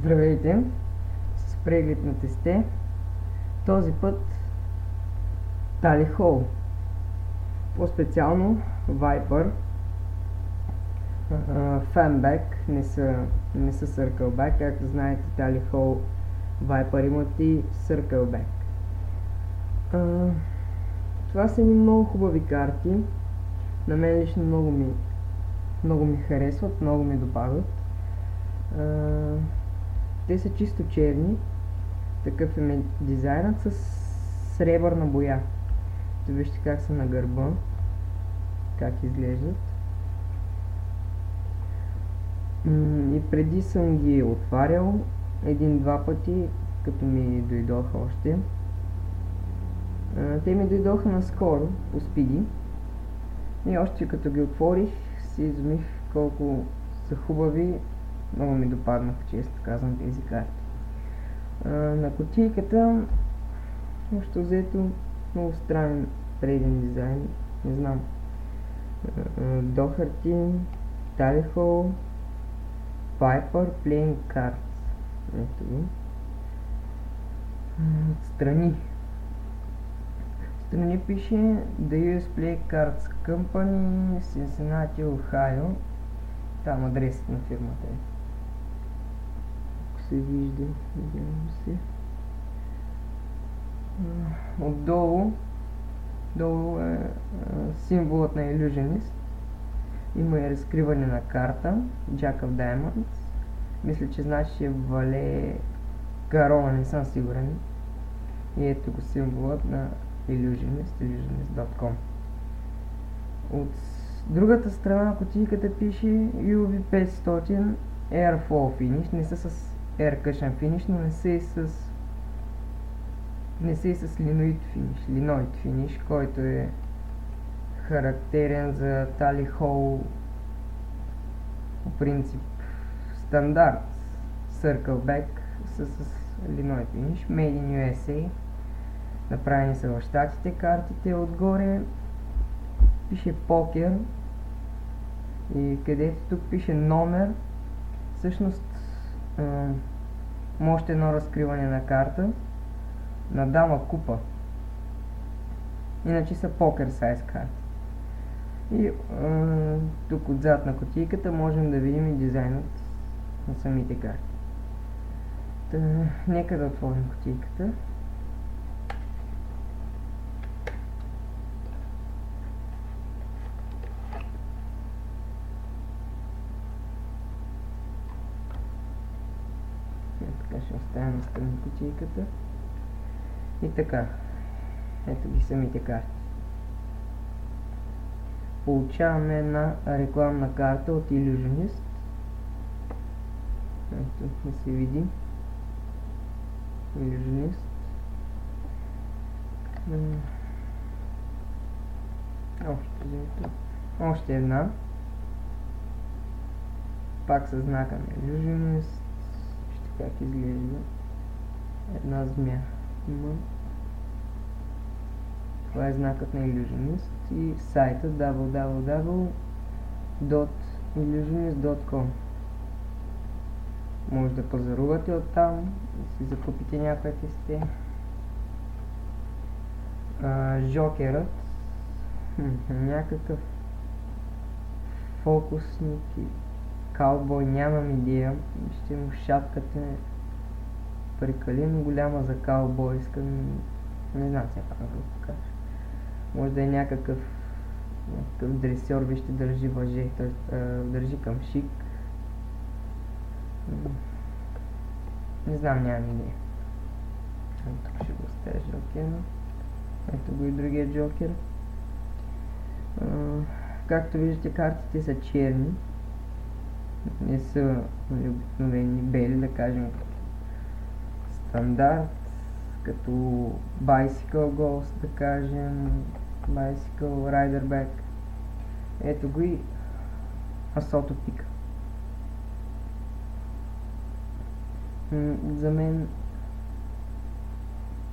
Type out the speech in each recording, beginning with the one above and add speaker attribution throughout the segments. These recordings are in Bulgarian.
Speaker 1: Здравейте! С преглед на тесте. Този път Tally Hall. По-специално Viper. Fanback, не са Circleback. Както знаете, Tally Hall Viper имат и Circleback. Това са много хубави карти. На мен лично много ми харесват, много ми допадат. Те са чисто черни. Такъв е дизайнът с сребърна боя. Вижте как са на гърба, как изглеждат. И преди съм ги отварял един-два пъти, като ми дойдоха още. Те ми дойдоха наскоро по спиди. И още като ги отворих, си изумих колко са хубави. Много ми допаднаха, често казвам, тези карти. На кутийката, общо взето, много странен преден дизайн, не знам. Doherty, Tally Hall, Viper, Playing Cards. Ето го. Страни пише The US Play Cards Company, Cincinnati, Ohio. Там адресът на фирмата е. Ако се вижда, надявам се. Отдолу е символът на Illusionist. Има и разкриване на карта Jack of Diamonds. Мисля, че значи е вале Карона, не съм сигурен. И ето го символът на Illusionist, illusionist.com. От другата страна на кутийката пише UV500 Airfall Finish. Не са с Air Cushion Finish, но не са и с Linoid Finish, който е характерен за Tally Hall по принцип стандарт Circleback с Linoid Finish. Made in USA. Направени са в щатите картите. Отгоре пише покер и където тук пише номер, всъщност още едно разкриване на карта на дама купа. Иначе са покер сайз карти. И тук отзад на кутийката можем да видим и дизайнът на самите карти. Нека да отворим кутийката. Така ще оставим настрани кутийката. И така. Ето ги самите карти. Получаваме една рекламна карта от Illusionist. Ето да се види. Illusionist. Още една. Пак със знака на Illusionist. Как изглежда една змия. Това е знакът на Illusionist и сайта www.illusionist.com. Може да пазарувате оттам и си закупите някои тесте. Жокерът, някакъв фокусник и каубой, нямам идея. Вижте му, шапката е прекалено голяма за каубойска. Не знам сега как да го покажа. Може да е някакъв дресьор, вижте, държи въже, т.е. държи към шик. Не знам, нямам идея. Тук ще го оставя жокера. Ето го и другия джокер. Както виждате, картите са черни. Не са обикновени бели, да кажем стандарт, като Bicycle Ghost, да кажем Bicycle Riderback. Ето го и Асото Пика. За мен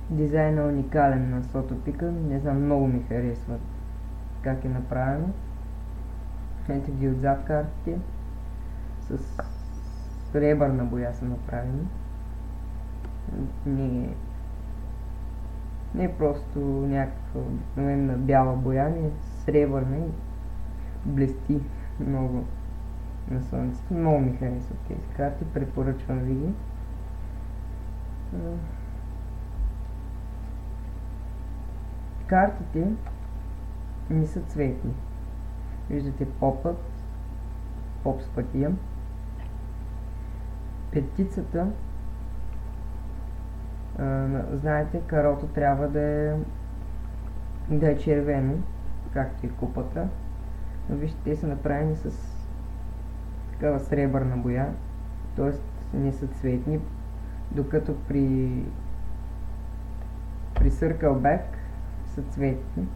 Speaker 1: дизайнът е уникален на Асото Пика, не знам, много ми харесва как е направено. Ето ги отзад картите с сребърна боя са направени. Не е просто някаква обикновена бяла боя, не е сребърна и блести много на слънцето. Много ми харесват тези карти, препоръчвам ви ги. Картите не са цветни. Виждате поп с пътия. Петицата, знаете, карото трябва да е червено, както и купата. Но вижте, те са направени с такава сребърна боя, т.е. не са цветни, докато при Circle Back са цветни.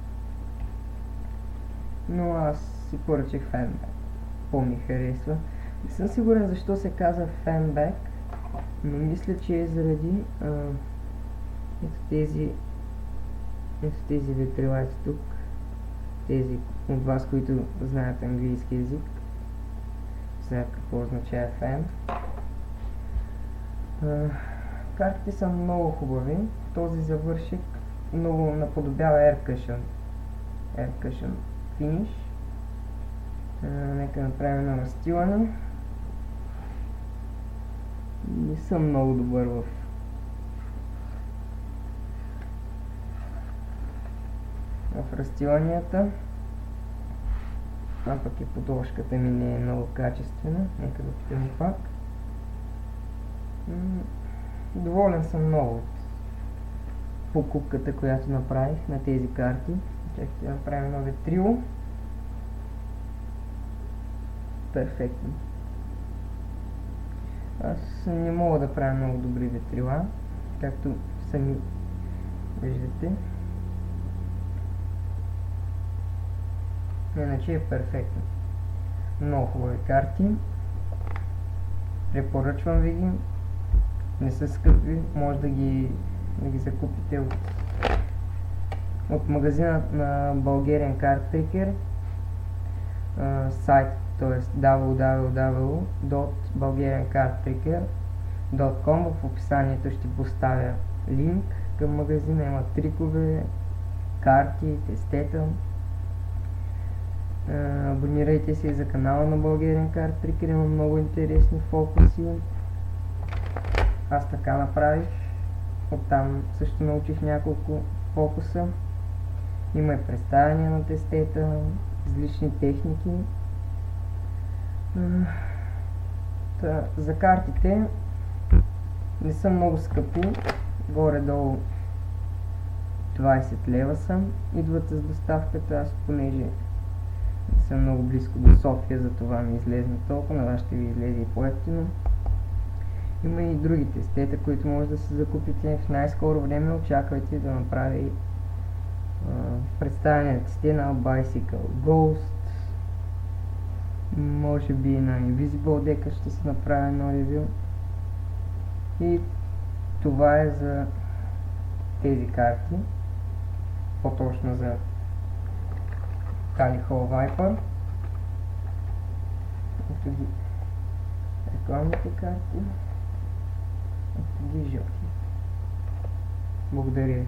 Speaker 1: Но аз си поръчах Fanback. По-ми харесва. Не съм сигурен защо се казва Fanback, но мисля, че е заради ето тези ветрилаци тук. Тези от вас, които знаят английски език, знаят какво означава фен. Картите са много хубави. Този завършик много наподобява Air Cushion финиш. Нека направим едно разстилане. Не съм много добър в разстиланията, а пък и подложката ми не е много качествена. Нека да опитам пак. Доволен съм много от покупката, която направих на тези карти. Чакайте да направим едно ветрило. Перфектно. Аз не мога да правя много добри ветрила, както сами виждате. Иначе е перфектно. Много хубави карти. Препоръчвам ви ги. Не са скъпи. Може да ги закупите от магазина на Bulgarian Card Tricker. Сайт, т.е. www.bulgariancardtricker.com. В описанието ще поставя линк към магазина. Има трикове, карти, тестета. Абонирайте се за канала на Bulgarian Card Tricker, има много интересни фокуси. Аз така направих. Оттам също научих няколко фокуса. Има и представяния на тестета, различни техники. За картите не са много скъпи. Горе-долу 20 лева са. Идват с доставката, аз понеже не съм много близко до София, за това ми излезе толкова, на вас ще ви излезе и по-евтино. Има и други тестета, които може да се закупите в най-скоро време. Очаквайте да направи представяне на тесте на Bicycle Ghost. Може би на Invisible Deck ще се направи едно ревю. И това е за тези карти. По-точно за Cali Hall Viper. Ето ги рекламните карти. Ето ги жълти. Благодаря ви.